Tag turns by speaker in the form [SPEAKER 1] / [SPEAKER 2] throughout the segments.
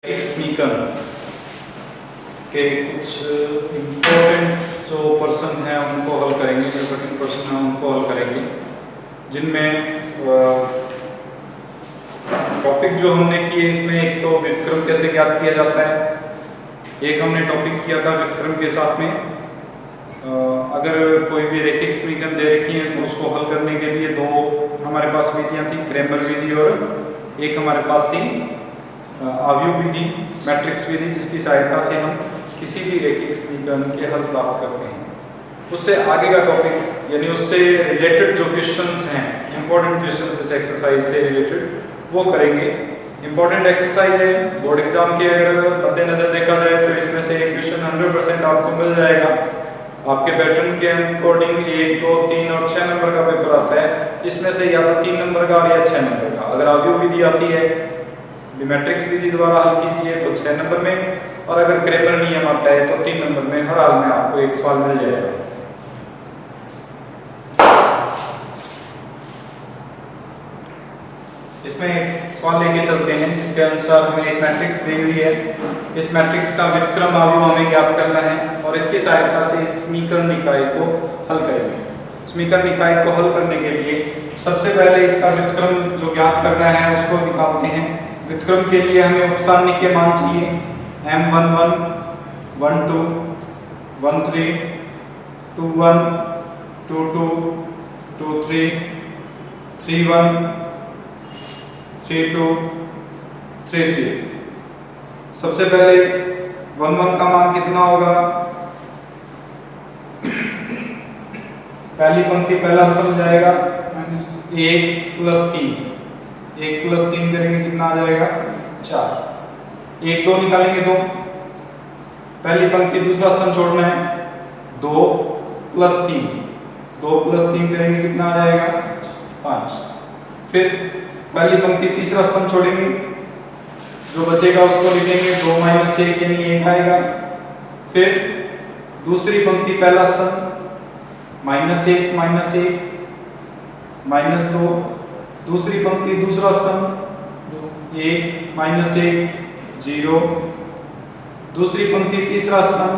[SPEAKER 1] समीकरण के कुछ इम्पोर्टेंट जो पर्सन हैं उनको हल करेंगे, जो कठिन पर्सन हैं उनको हल करेंगे, जिनमें टॉपिक जो हमने किए इसमें एक तो व्युत्क्रम कैसे ज्ञात किया जाता है, एक हमने टॉपिक किया था व्युत्क्रम के साथ में अगर कोई भी रैखिक समीकरण दे रखी है तो उसको हल करने के लिए दो हमारे पास विधियाँ थी, क्रैमर विधि और एक हमारे पास थी आव्यूह विधि, मैट्रिक्स विधि, जिसकी सहायता से हम किसी भी रैखिक समीकरण के हल प्राप्त करते हैं। उससे आगे का टॉपिक यानी उससे रिलेटेड जो क्वेश्चंस हैं, इंपॉर्टेंट क्वेश्चंस इस एक्सरसाइज से रिलेटेड वो करेंगे। इंपॉर्टेंट एक्सरसाइज है, बोर्ड एग्जाम के अगर मद्देनजर देखा जाए तो इसमें से एक क्वेश्चन 100% आपको मिल जाएगा। आपके पैटर्न के अकॉर्डिंग 1, 2, 3 और 6 नंबर का पेपर आता है, इसमें से या तो 3 नंबर का या 6 नंबर का। अगर आव्यूह विधि आती है, मैट्रिक्स विधि द्वारा हल कीजिए तो 6 नंबर में, और अगर क्रैमर नियम आता है तो 3 नंबर में। हर हाल में आपको एक सवाल मिल जाएगा। इसमें एक सवाल लेके चलते हैं जिसके अनुसार हमें एक मैट्रिक्स दी हुई है। इस मैट्रिक्स का व्युत्क्रम आव्यूह हमें ज्ञात करना है और इसकी सहायता से इस समीकरण निकाय को हल करेंगे। समीकरण निकाय को हल करने के लिए सबसे पहले इसका व्युत्क्रम जो ज्ञात करना है उसको निकालते हैं। व्युत्क्रम के लिए हमें उपसारणी के मान चाहिए m11, 12, 13, 21, 22, 23, 31, 32, 33। सबसे पहले 11 का मान कितना होगा? पहली पंक्ति पहला स्तंभ जाएगा 1 + 3, 1 + 3 करेंगे कितना आ जाएगा? 4। 1, 2 निकालेंगे तो पहली पंक्ति दूसरा स्तंभ छोड़ना है, 2 + 3, 2 + 3 करेंगे कितना आ जाएगा? 5। फिर पहली पंक्ति तीसरा स्तंभ छोड़ेंगे, जो बचेगा उसको लिखेंगे 2 - 1 यानी 1 आएगा। फिर दूसरी पंक्ति पहला स्तंभ -1 -1 -2, दूसरी पंक्ति दूसरा स्तंभ 1 - 1 0, दूसरी पंक्ति तीसरा स्तंभ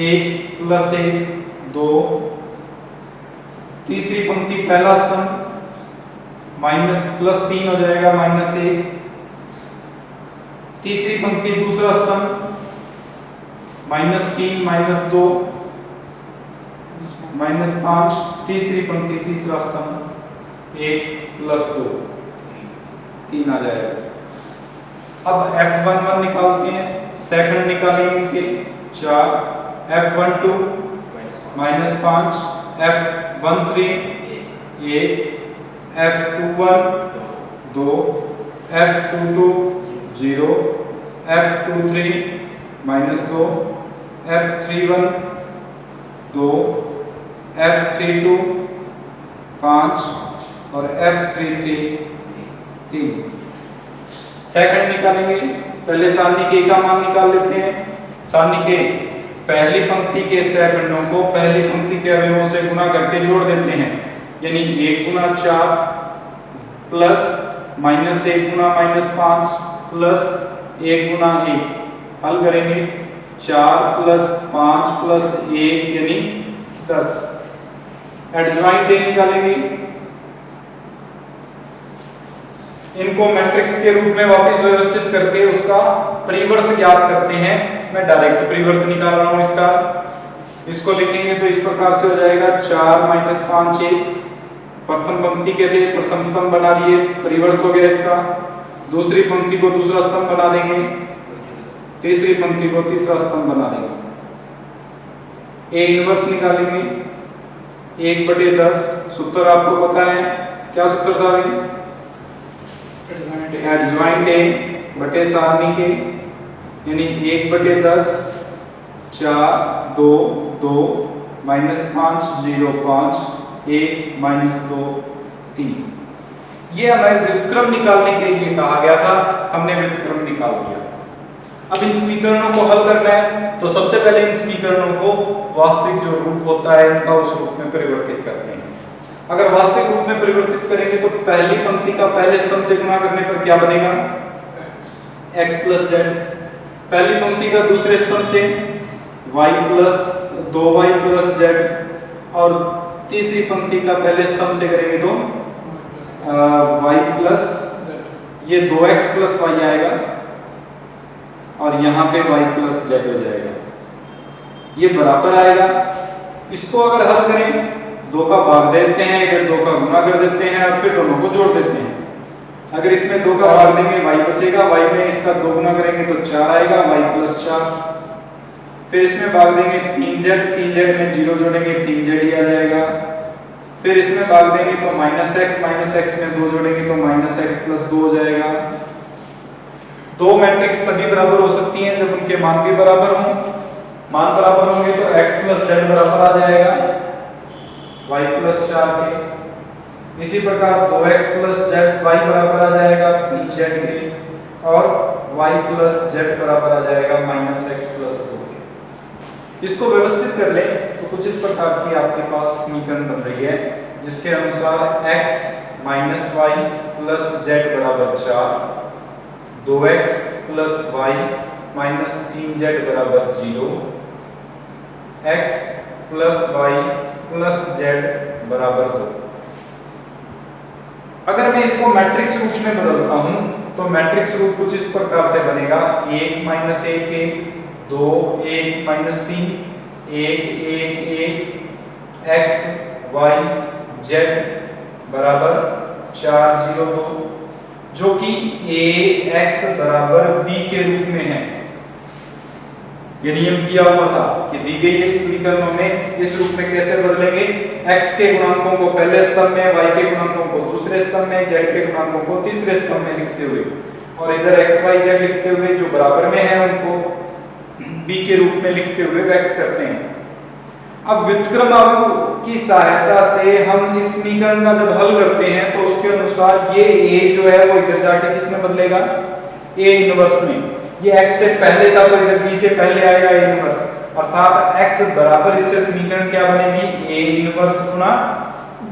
[SPEAKER 1] 1 + 1 2, तीसरी पंक्ति पहला स्तंभ -+3 हो जाएगा -1, तीसरी पंक्ति दूसरा स्तंभ -3 -2 -5, तीसरी पंक्ति तीसरा स्तंभ 1 + 2 3 आ जाएगा। अब F11 निकालते हैं, सेकंड निकालेंगे इनके 4, F12 -5, F13 1, F21 2, F22 0, F23 -2, F31 2, F32 5 और F33 3। सेकंड निकालेंगे, पहले सारणी के का मान निकाल लेते हैं। सारणी के पहली पंक्ति के सेकंडों को पहली पंक्ति के अवयवों से गुणा करके जोड़ देते हैं, यानी 1 × 4 प्लस -1 × -5 प्लस 1 × 1। हल करेंगे 4 + 5 + 1 यानी 10। एडजॉइंट निकालेंगे, इनको मैट्रिक्स के रूप में वापस व्यवस्थित करके उसका परिवर्त ज्ञात करते हैं। मैं डायरेक्ट परिवर्त निकाल रहा हूं इसका। इसको लिखेंगे तो इस प्रकार से हो जाएगा 4 - 5 1। प्रथम पंक्ति के थे, प्रथम स्तंभ बना दिए, परिवर्त हो गया इसका। दूसरी पंक्ति को दूसरा स्तंभ बना देंगे, तीसरी पंक्ति को तीसरा स्तंभ बना देंगे। A इनवर्स निकालेंगे 1/10। सूत्र आपको पता है, क्या सूत्र था भाई? एडजॉइंट A बटे सारणी के, यानी 1/10 4 2 2 -5 0 5 1 - 2 3। ये हमें व्युत्क्रम निकालने के लिए कहा गया था, हमने व्युत्क्रम निकाल दिया। अब इन समीकरणों को हल करना है तो सबसे पहले इन समीकरणों को वास्तविक जो रूप होता है इनका उस रूप में परिवर्तित करते हैं। अगर वास्तविक रूप में परिवर्तित करेंगे तो पहली पंक्ति का पहले स्तंभ से गुणा करने पर क्या बनेगा? x प्लस जेड, पहली पंक्ति का दूसरे स्तंभ से y plus 2y plus Z, और तीसरी पंक्ति का पहले स्तंभ से करेंगे तो y प्लस ये 2x प्लस y आएगा और यहाँ पे y प्लस जेड हो जाएगा, ये बराबर आएगा। इसको अगर हल करें, 2 का भाग देते हैं, इधर 2 का गुणा कर देते हैं और फिर दोनों को जोड़ देते हैं। अगर इसमें 2 का भाग देंगे y बचेगा, y में इसका 2 गुना करेंगे तो 4 आएगा, y प्लस 4। फिर इसमें भाग देंगे 3z में 0 जोड़ेंगे 3z ही आ जाएगा। फिर इसमें भाग देंगे तो माइनस x में 2 जोड़ेंगे तो माइनस x प्लस 2 हो जाएगा। दो मैट्रिक्स तभी बराबर हो सकती हैं जब उनके मान भी बराबर हों। मान बराबर होंगे तो x प्लस जेड बराबर आ जाएगा y प्लस 4 के। इसी प्रकार 2x प्लस जेड y बराबर आ जाएगा 3z के, और y प्लस जेड बराबर आ जाएगा माइनस x प्लस 2 के। इसको व्यवस्थित कर लें तो कुछ इस प्रकार की आपके पास समीकरण बन रही है, जिसके अनुसार x minus y plus z बराबर 4, 2x plus Y minus 3z बराबर 0, x plus y plus z बराबर 2। अगर मैं इसको मैट्रिक्स रूप में बदलता हूं तो मैट्रिक्स रूप कुछ इस प्रकार से बनेगा 1 minus 1 1, 2 1 minus 3, 1 1 1, x y z बराबर 4 0 2, जो कि a x बराबर b के रूप में है। ये नियम किया हुआ था कि दी गई एक समीकरणों में इस रूप में कैसे बदलेंगे, x के गुणांकों को पहले स्तंभ में, y के गुणांकों को दूसरे स्तंभ में, z के गुणांकों को तीसरे स्तंभ में लिखते हुए, और इधर x y z लिखते हुए जो बराबर में है उनको b के रूप में लिखते हुए व्यक्त करते हैं। अब व्युत्क्रम अवयव की सहायता से हम इस समीकरण का जब हल करते हैं तो उसके अनुसार ये a जो है वो इधर जाके किसमें बदलेगा, a इनवर्स में। ये x से पहले था तो इधर b से पहले आएगा a इनवर्स, अर्थात x बराबर इससे समीकरण क्या बनेगी, a इनवर्स गुना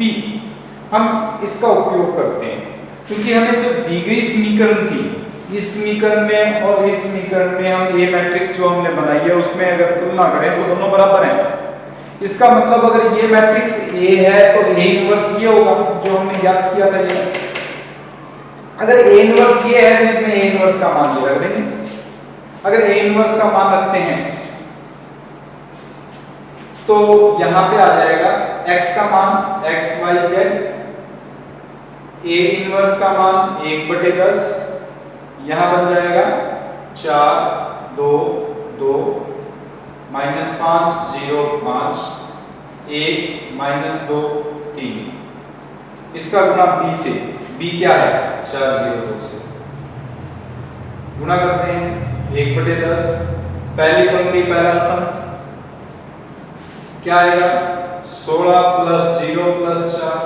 [SPEAKER 1] b। हम इसका उपयोग करते हैं क्योंकि हमें जो दी गई समीकरण थी, इस समीकरण में और इस समीकरण में हम a मैट्रिक्स जो हमने बनाई है उसमें अगर तुलना करें तो दोनों बराबर हैं। इसका मतलब अगर ये मैट्रिक्स A है तो A इनवर्स ये होगा जो हमने याद किया था। ये अगर A इनवर्स ये है तो इसमें A इनवर्स का मान ये रख देंगे। अगर A इनवर्स का मान रखते हैं तो यहां पे आ जाएगा x का मान x y z, A inverse का मान 1/10, यहां बन जाएगा 4 2 2 माइनस 5 0 5 1 माइनस 2 3। इसका गुणा b से, b क्या है 4 0 2 से, गुणा करते हैं 1/10, पहली पंक्ति पहला स्तंभ क्या आएगा 16 प्लस 0 प्लस 4,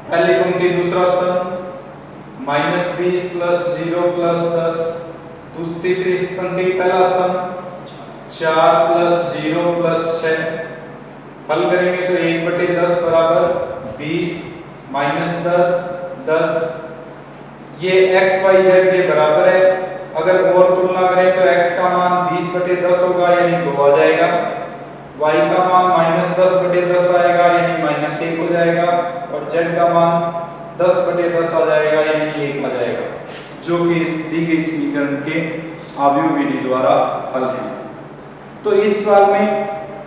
[SPEAKER 1] पहली पंक्ति दूसरा स्तंभ माइनस 20 प्लस 0 प्लस 10, तीसरी पंक्ति पहला स्तंभ 4 प्लस 0 प्लस 6। हल करेंगे तो 1/10 बराबर 20 माइनस 10 10। ये x y z के बराबर है। अगर और तुलना करें तो x का मान 20/10 होगा यानी 2 आ जाएगा, y का मान माइनस 10/10 आएगा यानी माइनस 1 हो जाएगा, और z का मान 10/10 आ जाएगा यानी 1 आ जाएगा, जो कि इस दी गई समीकरण के आव्यूह विधि द्वारा हल है। तो इस सवाल में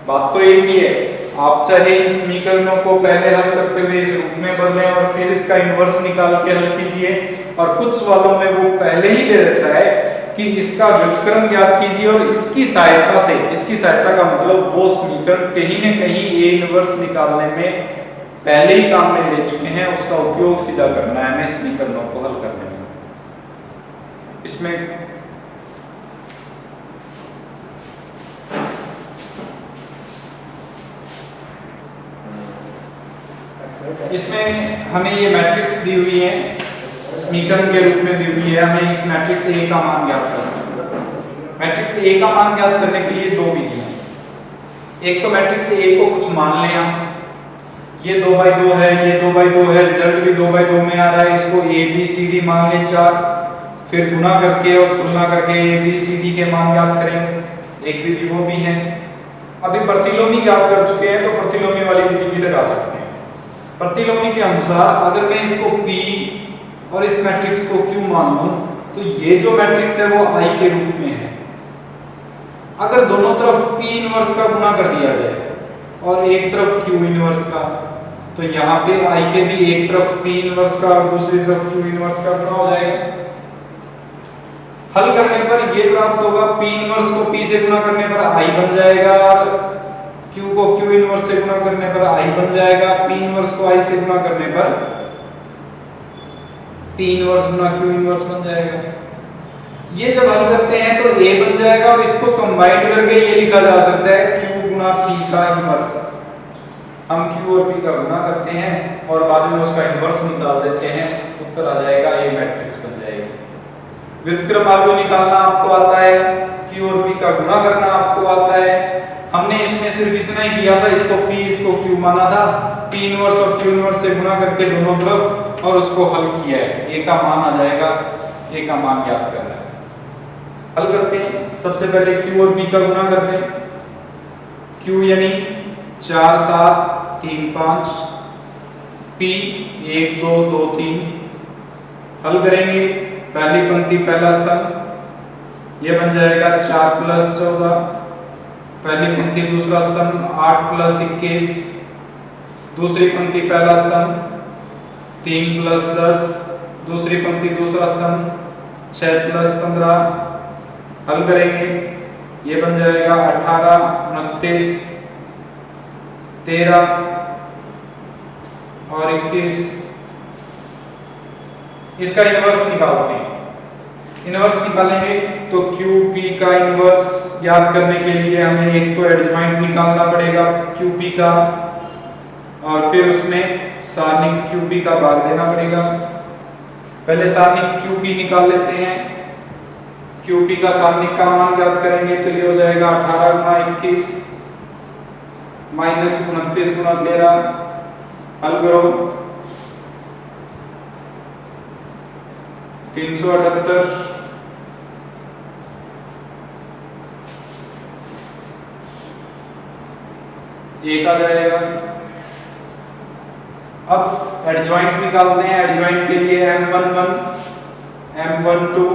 [SPEAKER 1] बात तो एक ही है, आप चाहे इन समीकरणों को पहले हल करते हुए इस रूप में बदलें और फिर इसका इनवर्स निकाल के हल कीजिए, और कुछ सवालों में वो पहले ही दे देता है कि इसका व्युत्क्रम ज्ञात कीजिए और इसकी सहायता का मतलब वो समीकरण कहीं न कहीं ए इनवर्स निकालने में पहले ही काम में ले चुके हैं, उसका उपयोग सीधा करना है हमें समीकरणों को हल करने में। इसमें हमें ये मैट्रिक्स दी हुई है, समीकरण के रूप में दी हुई है। हमें इस मैट्रिक्स A का मान ज्ञात करना है। मैट्रिक्स A का मान ज्ञात करने के लिए दो विधियां हैं। एक तो मैट्रिक्स A को कुछ मान लें हम, ये 2/2 है, ये 2/2 है, रिजल्ट भी 2/2 में आ रहा है, इसको A B C D मान लें 4। फिर गुना करके और तुलना करके ए बी सी डी के मान ज्ञात करेंगे, एक विधि वो भी है। अभी प्रतिलोमी ज्ञात कर चुके हैं तो प्रतिलोमी वाली विधि भी लगा सकते हैं। प्रतिलोमी के अनुसार अगर मैं इसको P और इस मैट्रिक्स को Q मान लूं तो ये जो मैट्रिक्स है वो I के रूप में है। अगर दोनों तरफ P इनवर्स का गुना कर दिया जाए और एक तरफ Q इनवर्स का, तो यहाँ पे I के भी एक तरफ P इनवर्स का और दूसरी तरफ Q इनवर्स का गुना हो जाएगा। हल करने पर ये प्राप्त होगा, P इनवर्स को P से गुना करने पर I बन जाएगा और Q को Q इनवर्स से गुना करने पर I बन जाएगा। P इनवर्स को I से गुना करने पर P इनवर्स गुना Q इनवर्स बन जाएगा। ये जब हल करते हैं तो A बन जाएगा और इसको कंबाइन करके ये लिखा जा सकता है Q गुना P का इनवर्स। हम Q और P का गुना करते हैं और बाद में उसका इनवर्स निकाल देते हैं, उत्तर आ जाएगा, ये मैट्रिक्स बन जाएगी। व्युत्क्रम आव्यूह निकालना आपको आता है, Q और P का गुना करना आपको आता है। हमने इसमें सिर्फ इतना ही किया था, इसको P इसको Q माना था, P इनवर्स और Q इनवर्स से गुना करके दोनों तरफ और उसको हल किया है। A का मान आ जाएगा, A का मान ज्ञात करना है। हल करते हैं, सबसे पहले Q और P का गुना करते हैं। Q यानी 4 7 3 5, P 1 2 2 3। हल करेंगे, पहली पंक्ति पहला स्तंभ ये बन जाएगा 4 + 14, पहली पंक्ति दूसरा स्तंभ 8 + 21, दूसरी पंक्ति पहला स्तंभ 3 + 10, दूसरी पंक्ति दूसरा स्तंभ 6 + 15। हल करेंगे, ये बन जाएगा 18 29 13 और 21। इसका इनवर्स निकालते हैं। इनवर्स निकालेंगे तो QP का इनवर्स याद करने के लिए हमें एक तो एडजॉइंट निकालना पड़ेगा QP का और फिर उसमें सारणिक QP का भाग देना पड़ेगा। पहले सारणिक QP निकाल लेते हैं। QP का सारणिक का मान ज्ञात करेंगे तो ये हो जाएगा 18 गुना 21 माइनस 29 गुना 13। हल करो, 378 एक आ जाएगा। अब एडजॉइंट निकालते हैं। एडजॉइंट के लिए M11 M12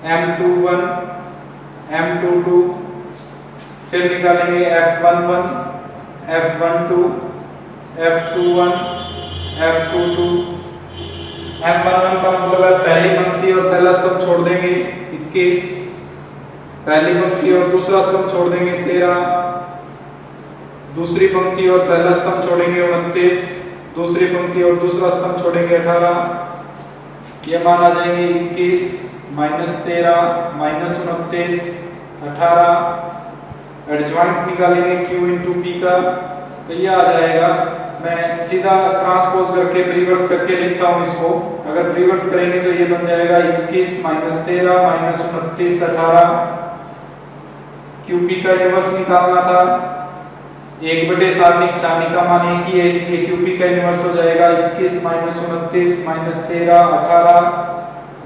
[SPEAKER 1] M21 M22, फिर निकालेंगे F11 F12 F21 F22। M11 का मतलब है पहली पंक्ति और पहला स्तंभ छोड़ देंगे 21, पहली पंक्ति और दूसरा स्तंभ छोड़ देंगे 13, दूसरी पंक्ति और पहला स्तंभ छोड़ेंगे 29, दूसरी पंक्ति और दूसरा स्तंभ छोड़ेंगे 18। ये मान आ जाएंगे 21 माइनस 13 माइनस 29 18। एडजॉइंट निकालेंगे Q इंटू P का तो ये आ जाएगा। मैं सीधा ट्रांसपोज करके परिवर्त करके लिखता हूँ इसको। अगर परिवर्त करेंगे तो ये बन जाएगा 21 माइनस 13 माइनस 29 18। QP का इनवर्स निकालना था, 1/सारणिक, सारणिक का मान एक ही है इसलिए QP का इनवर्स हो जाएगा 21 माइनस 29 माइनस 13 18,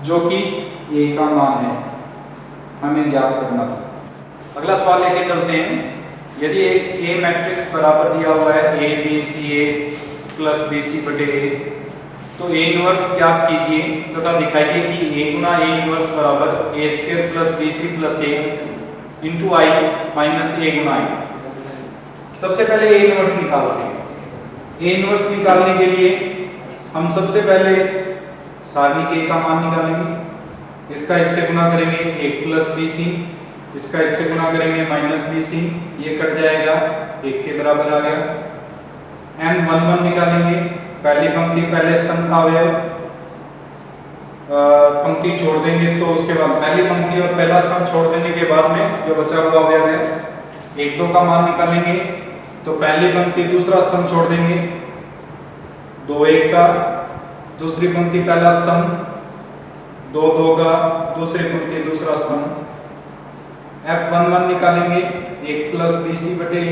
[SPEAKER 1] जो कि A का मान है, हमें ज्ञात करना था। अगला सवाल लेके चलते हैं। यदि एक A मैट्रिक्स बराबर दिया हुआ है A B C A plus BC/A, तो A इनवर्स ज्ञात कीजिए तथा दिखाइए कि A गुना A इनवर्स बराबर A² plus BC plus A into I minus A Guna I। सबसे पहले A इनवर्स निकालते हैं। A इनवर्स निकालने के लिए हम सबसे पहले सारणिक A का मान निकालेंगे। इसका इससे गुना करेंगे 1 प्लस BC, इसका इससे गुना करेंगे माइनस BC, ये कट जाएगा 1 के बराबर आ गया। M11 निकालेंगे। पहली पंक्ति पहले स्तंभ का अवयव, पंक्ति छोड़ देंगे तो उसके बाद पहली पंक्ति और पहला स्तंभ छोड़ देने के बाद में जो बचा हुआ अवयव है 1 2 का मान निकालेंगे। तो पहली पंक्ति दूसरा स्तंभ छोड़ देंगे 2 1 का, दूसरी पंक्ति पहला स्तंभ 2 2 का, दूसरी पंक्ति दूसरा स्तंभ। F11 निकालेंगे 1 plus BC/A,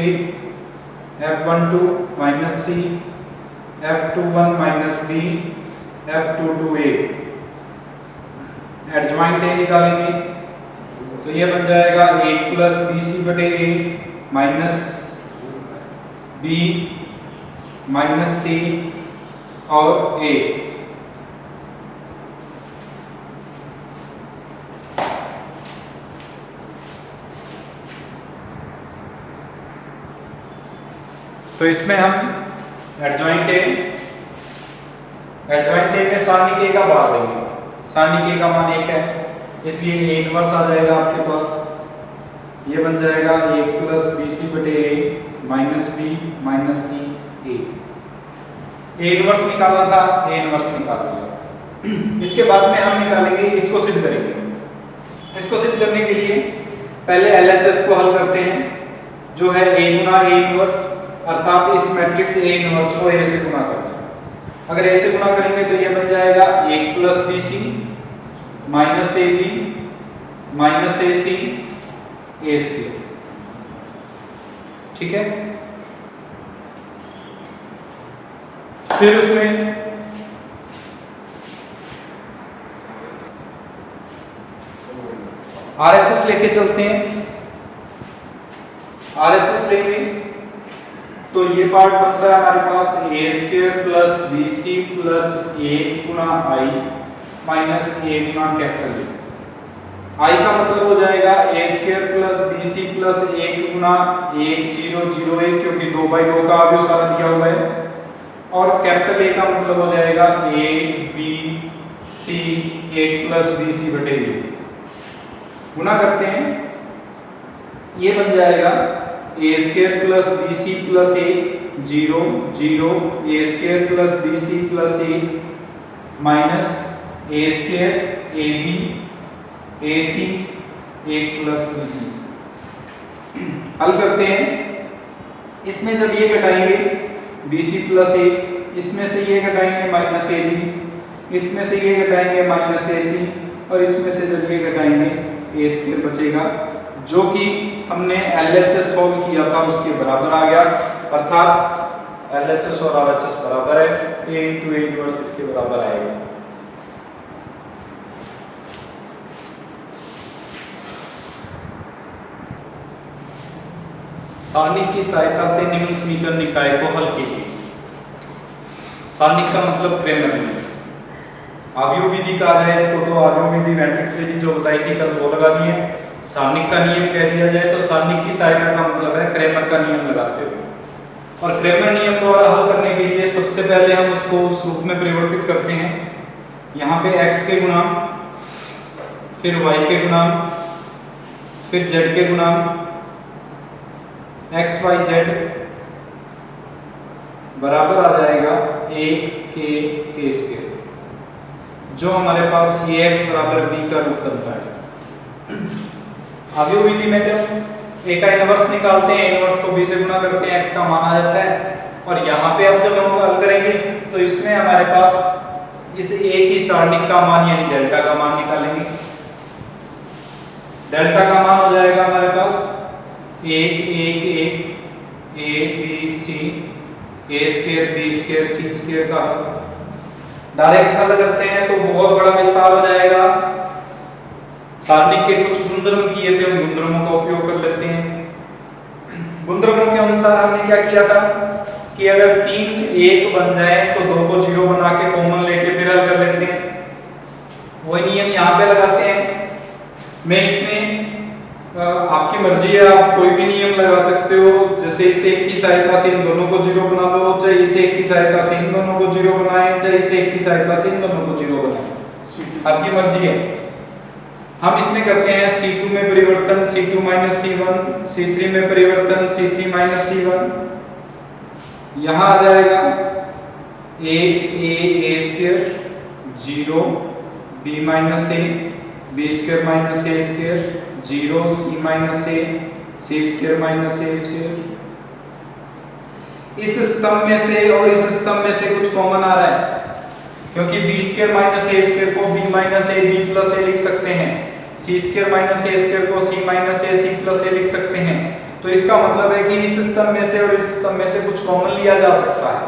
[SPEAKER 1] F12 minus C, F21 minus B, F22A। Adjoint A निकालेंगे तो ये बन जाएगा ए प्लस बी सी बटे ए माइनस बी माइनस सी और ए। तो इसमें हम एडजॉइंट ए में सारणिक ए का बार देंगे। सारणिक ए का मान 1 है इसलिए ए इनवर्स आ जाएगा आपके पास। ये बन जाएगा ए प्लस बी सी बटे A minus B minus C A inverse निकालना था, ए इनवर्स निकाल लिया। इसके बाद में हम निकालेंगे, इसको सिद्ध करेंगे। इसको सिद्ध करने के लिए पहले एलएचएस को हल करते हैं जो है ए गुना ए इनवर्स, अर्थात इस मैट्रिक्स ए इनवर्स को ए से गुना करना। अगर ए से गुना करेंगे तो ये बन जाएगा A plus B C minus A B minus A C A square. ठीक है, फिर उसमें आरएचएस लेके चलते हैं। आरएचएस लेंगे तो ये पार्ट बनता है हमारे पास A square plus B C plus A गुना आई माइनस ए गुना कैपिटल ए। आई का मतलब हो जाएगा A square plus B C plus 1 गुना 1 0 0 1 क्योंकि 2/2 का अवयव सारा दिया हुआ है। और कैपिटल ए का मतलब हो जाएगा A B C 1 plus B C बटे ए। गुना करते हैं, ये बन जाएगा A square plus B C plus A 0 0 A square plus B C plus A minus A square A B A C 1 plus B C. हल करते हैं, इसमें जब ये घटाएंगे बी सी प्लस ए, इसमें से ये घटाएंगे माइनस ए बी, इसमें से ये घटाएंगे माइनस ए सी और इसमें से जब ये घटाएंगे ए स्क्वायर बचेगा जो कि हमने एलएचएस सॉल्व किया था उसके बराबर आ गया। अर्थात एलएचएस और आरएचएस बराबर है, ए इनटू ए इनवर्स इसके बराबर आएगा। सारणिक की सहायता से निम्न समीकरण निकाय को हल कीजिए। सारणिक का मतलब क्रेमर विधि। आव्यूह विधि कहा जाए तो आव्यूह विधि मैट्रिक्स विधि जो बताई थी कल वो लगानी है। सारणिक का नियम कह दिया जाए तो सारणिक की सहायता का मतलब है क्रेमर का नियम लगाते हुए। और क्रेमर नियम द्वारा हल करने के लिए सबसे पहले हम उसको उस रूप में परिवर्तित करते हैं। यहाँ पे x के गुणांक, फिर y के गुणांक, फिर z के गुणांक, x y z बराबर आ जाएगा 1 k स्क्वायर जो हमारे पास ax बराबर b का रूप बनता है। आव्यूह विधि में जब a का इनवर्स निकालते हैं, इनवर्स को b से गुना करते हैं, x का मान आ जाता है। और यहाँ पे अब जब हम हल करेंगे तो इसमें हमारे पास इस a की सारणिक का मान यानी डेल्टा का मान निकालेंगे। डेल्टा का मान हो जाएगा हमारे पास 1 1 1 a b c a square b square c square का डायरेक्ट हल करते हैं तो बहुत बड़ा विस्तार हो जाएगा। सारणिक के कुछ गुणधर्म किए थे, उन गुणधर्मों का उपयोग कर लेते हैं। गुणधर्मों के अनुसार हमने क्या किया था कि अगर 3 1 बन जाए तो 2 को 0 बना के कॉमन लेके फिर हल कर लेते हैं। वही नियम यहाँ पे लगाते हैं। मैं इसमें आपकी मर्जी है, आप कोई भी नियम लगा सकते हो। जैसे इस एक की सहायता से इन दोनों को 0 बना दो, चाहे इस एक की सहायता से इन दोनों को 0 बनाएं, चाहे इस एक की सहायता से इन दोनों को 0 बनाएं, आपकी मर्जी है। हम इसमें करते हैं C2 में परिवर्तन C2 माइनस C1, C3 में परिवर्तन C3 माइनस C1। यहाँ आ जाएगा a square 0 b minus a b square minus a square 0 c minus a c square minus a square. इस स्तंभ में से और इस स्तंभ में से कुछ कॉमन आ रहा है क्योंकि b square minus a square को b minus a b plus a लिख सकते हैं, c square minus a square को c minus a c plus a लिख सकते हैं। तो इसका मतलब है कि इस स्तंभ में से और इस स्तंभ में से कुछ कॉमन लिया जा सकता है।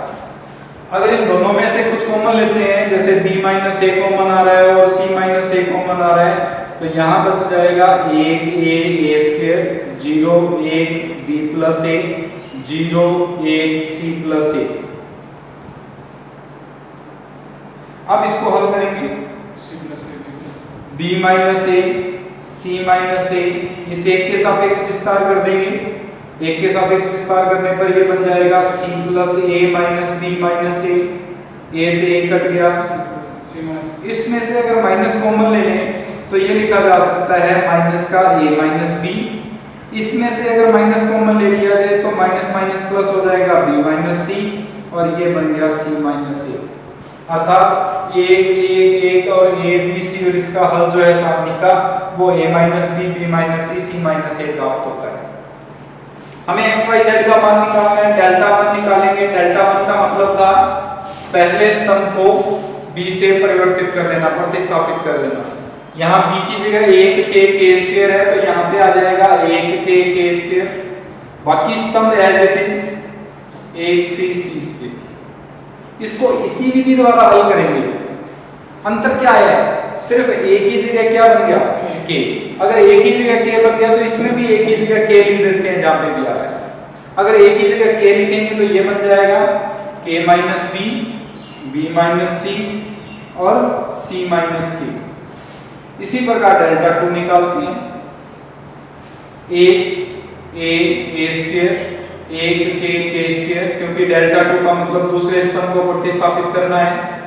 [SPEAKER 1] अगर इन दोनों में से कुछ कॉमन लेते हैं, जैसे b माइनस ए कॉमन आ रहा है और c माइनस ए कॉमन आ रहा है, तो यहाँ बच जाएगा 1a square, 0 1 b plus A, 0 1 c plus ए। अब इसको हल करेंगे, b माइनस ए, c माइनस ए, इस एक के सापेक्ष विस्तार कर देंगे, एक के सापेक्ष विस्तार करने पर ये बन जाएगा c plus A minus B minus ए से ए कट गया। इसमें से अगर माइनस कॉमन ले लें तो ये लिखा जा सकता है माइनस का a माइनस बी। इसमें से अगर माइनस कॉमन ले लिया जाए तो माइनस माइनस प्लस हो जाएगा b माइनस सी, और ये बन गया c माइनस ए। अर्थात एक और a b c और इसका हल जो है सारणी का वो a minus B, b minus C, c minus A प्राप्त होता है। हमें x y z का मान निकालना है, डेल्टा 1 निकालेंगे। डेल्टा 1 का मतलब था पहले स्तंभ को b से परिवर्तित कर देना, प्रतिस्थापित कर देना। यहाँ b की जगह 1k स्क्वायर है तो यहाँ पे आ जाएगा 1k स्क्वायर, बाकी स्तंभ as it is 1c square. इसको इसी विधि द्वारा हल करेंगे। अंतर क्या है, सिर्फ a की जगह क्या बन गया k। अगर a की जगह k बन गया तो इसमें भी a की जगह k लिख देते हैं जहां पे भी आ रहा है। अगर a की जगह k लिखेंगे तो ये बन जाएगा k minus b, b minus c और c माइनस k। इसी प्रकार डेल्टा 2 निकालते हैं, a स्क्वायर 1k स्क्वायर, क्योंकि डेल्टा 2 का मतलब दूसरे स्तंभ को प्रतिस्थापित करना है।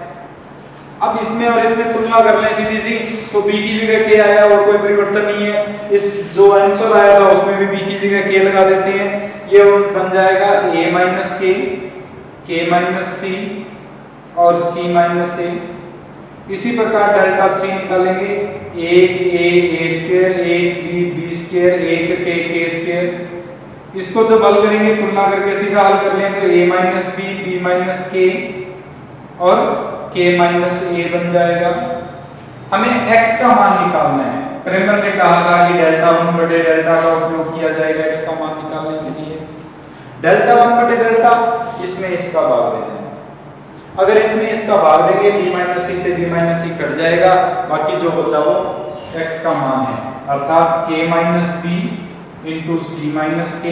[SPEAKER 1] अब इसमें और इसमें तुलना कर लें सीधी सी, तो b की जगह k आया और कोई परिवर्तन नहीं है। इस जो आंसर आया था उसमें भी b की जगह k लगा देते हैं, ये बन जाएगा a minus k minus c और c माइनस a। इसी प्रकार डेल्टा 3 निकालेंगे, 1a square 1b square 1k square. इसको जब हल करेंगे तुलना करके सीधा हल कर लें तो a minus b minus k और k माइनस a बन जाएगा। हमें x का मान निकालना है। क्रेमर ने कहा था कि डेल्टा 1 बटे डेल्टा का उपयोग किया जाएगा x का मान निकालने के लिए। डेल्टा 1 बटे डेल्टा, इसमें इसका भाग देना है। अगर इसमें इसका भाग देंगे b माइनस c से b माइनस c कट जाएगा, बाकी जो बचा वो x का मान है, अर्थात k minus b into c minus k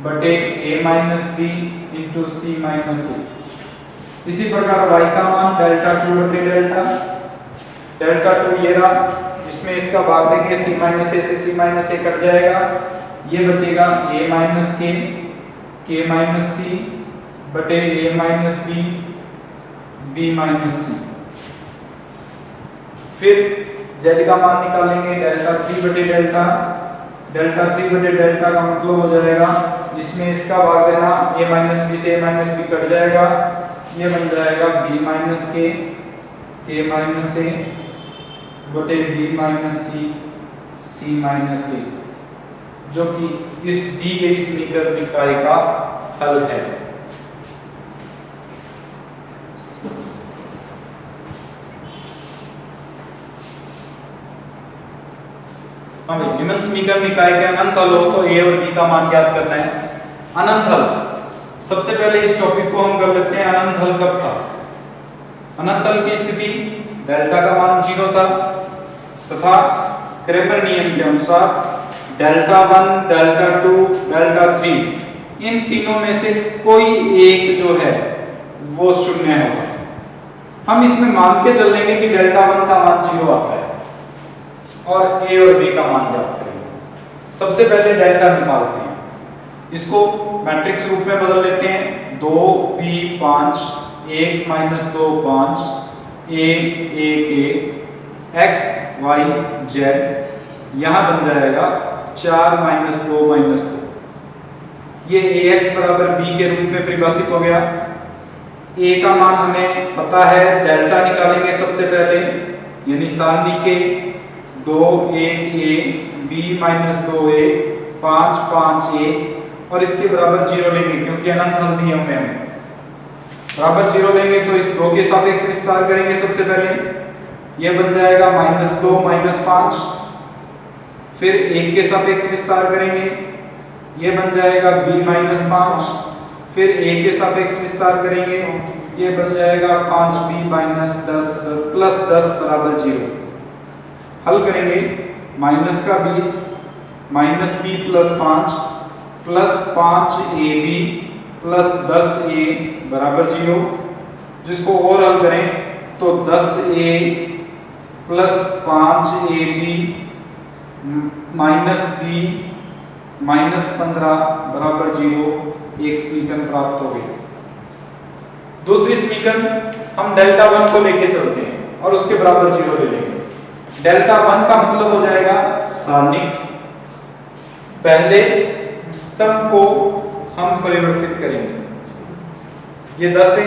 [SPEAKER 1] बटे a minus b into c minus a। इसी प्रकार y का मान डेल्टा 2 बटे डेल्टा, डेल्टा 2 ये रहा, इसमें इसका भाग देंगे c माइनस a से c माइनस a कट जाएगा, ये बचेगा a minus k minus c बटे a minus b minus c। फिर z का मान निकालेंगे, डेल्टा 3 बटे डेल्टा, डेल्टा 3 बटे डेल्टा का मतलब हो जाएगा इसमें इसका भाग देना, a माइनस b से a माइनस b कट जाएगा, ये बन जाएगा b minus k minus a बटे b minus c minus a, जो कि इस दी गई समीकरण निकाय का हल है। हाँ भाई, निम्न समीकरण निकाय के अनंत हल हो तो a और b का मान ज्ञात करना है। अनंत हल, सबसे पहले इस टॉपिक को हम कर लेते हैं। अनंत हल कब था? अनंत हल की स्थिति डेल्टा का मान 0 था तथा क्रेमर नियम के अनुसार डेल्टा 1, डेल्टा 2, डेल्टा 3 इन तीनों में से कोई एक जो है वो शून्य होगा। हम इसमें मान के चल लेंगे कि डेल्टा 1 का मान 0 आता है और a और b का मान ज्ञात करेंगे। सबसे पहले डेल्टा निकालते हैं, इसको मैट्रिक्स रूप में बदल लेते हैं। 2 b 5 1 minus 2 5 a 1 a x y z, यहाँ बन जाएगा 4 माइनस 2 माइनस 2। ये ax बराबर b के रूप में परिभाषित हो गया। a का मान हमें पता है, डेल्टा निकालेंगे सबसे पहले, यानी सारणी के 2 1 a b minus 2 a 5 5 a और इसके बराबर 0 लेंगे क्योंकि अनंत हल नियम में हमें बराबर 0 लेंगे तो इस 2 के सापेक्ष विस्तार करेंगे। सबसे पहले ये बन जाएगा माइनस 2 माइनस 5, फिर 1 के सापेक्ष विस्तार करेंगे, ये बन जाएगा b माइनस 5, फिर a के सापेक्ष विस्तार करेंगे ये बन जाएगा 5b माइनस 10 प्लस 10 बराबर 0। हल करेंगे, माइनस का 20 minus b plus 5 plus 5ab plus 10a बराबर 0। जिसको और हल करें तो 10a plus 5ab minus b minus 15 बराबर 0 एक समीकरण प्राप्त हो गई। दूसरी समीकरण हम डेल्टा 1 को लेके चलते हैं और उसके बराबर 0 ले लेंगे। डेल्टा 1 का मतलब हो जाएगा सारणिक। पहले स्तंभ को हम परिवर्तित करेंगे। ये 10 है,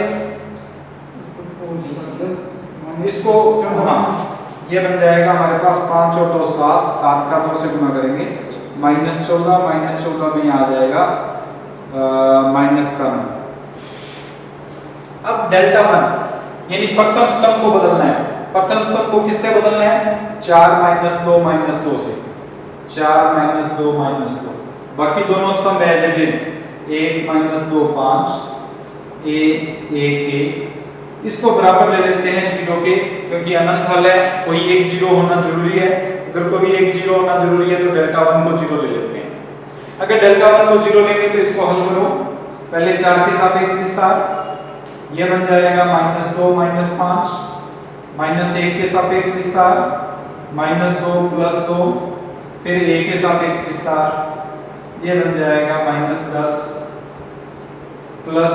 [SPEAKER 1] इसको हाँ ये बन जाएगा हमारे पास 5 और 2 7, 7 का 2 से गुना करेंगे माइनस 14 में आ जाएगा माइनस का 9। अब डेल्टा 1 यानी प्रथम स्तंभ को बदलना है। प्रथम स्तंभ को किससे बदलना है? 4 माइनस 2 से। 4 माइनस 2 बाकी दोनों स्तंभ एज इट इज 1 माइनस 2 5 1 इसको बराबर ले लेते हैं 0 के, क्योंकि अनंत हल है, कोई एक 0 होना जरूरी है। अगर कोई एक 0 होना जरूरी है तो डेल्टा 1 को 0 ले लेते हैं। अगर डेल्टा 1 को 0 लेंगे तो इसको हल करो। पहले 4 के सापेक्ष विस्तार, ये बन जाएगा माइनस 2 माइनस 5 माइनस 1 के सापेक्ष विस्तार माइनस 2 प्लस 2 फिर 1 के सापेक्ष विस्तार, ये बन जाएगा माइनस 10 प्लस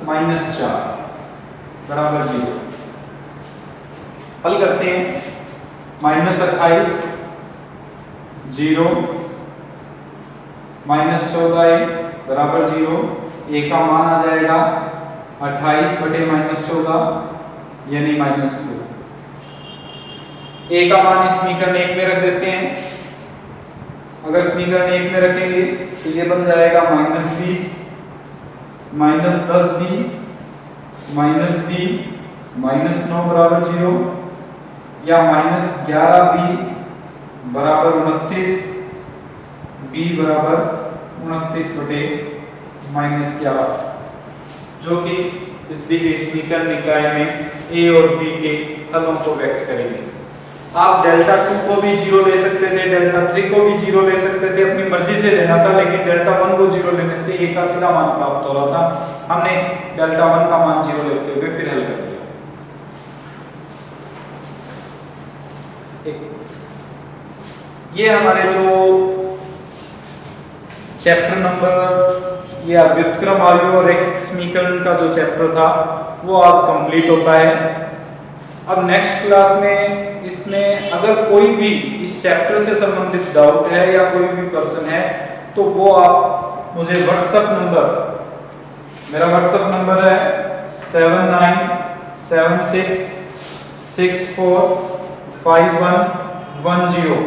[SPEAKER 1] माइनस 4 बराबर 0। हल करते हैं, माइनस 28 0 माइनस 14 बराबर 0। ए का मान आ जाएगा 28 बटे माइनस 14 यानी माइनस 2। ए का मान इस समीकरण 1 में रख देते हैं। अगर समीकरण 1 में रखेंगे तो ये बन जाएगा minus 20 minus 10b minus b minus 9 बराबर 0 या माइनस 11b बराबर 29 b बराबर 29 बटे माइनस 11, जो कि इस दी गई समीकरण निकाय में a और b के हलों को व्यक्त करेंगे। आप डेल्टा 2 को भी 0 ले सकते थे, डेल्टा 3 को भी 0 ले सकते थे, अपनी मर्जी से लेना था, लेकिन डेल्टा 1 को 0 लेने से a का सीधा मान प्राप्त हो रहा था। हमने डेल्टा 1 का मान 0 लेते हुए फिर हल कर लिया। ये हमारे जो चैप्टर नंबर या व्युत्क्रम आव्यूह और रैखिक समीकरण का जो चैप्टर था वो आज कंप्लीट होता है। अब नेक्स्ट क्लास में इसमें अगर कोई भी इस चैप्टर से संबंधित डाउट है या कोई भी प्रश्न है तो वो आप मुझे व्हाट्सएप नंबर, मेरा व्हाट्सएप नंबर है 7976645110।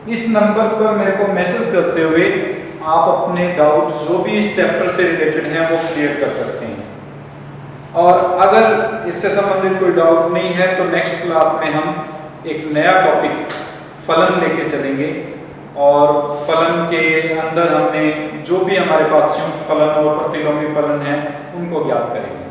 [SPEAKER 1] इस नंबर पर मेरे को मैसेज करते हुए आप अपने डाउट जो भी इस चैप्टर से रिलेटेड हैं वो क्लियर कर सकते हैं। और अगर इससे संबंधित कोई डाउट नहीं है तो नेक्स्ट क्लास में हम एक नया टॉपिक फलन लेके चलेंगे और फलन के अंदर हमने जो भी हमारे पास संयुक्त फलन और प्रतिलोमी फलन है उनको ज्ञात करेंगे।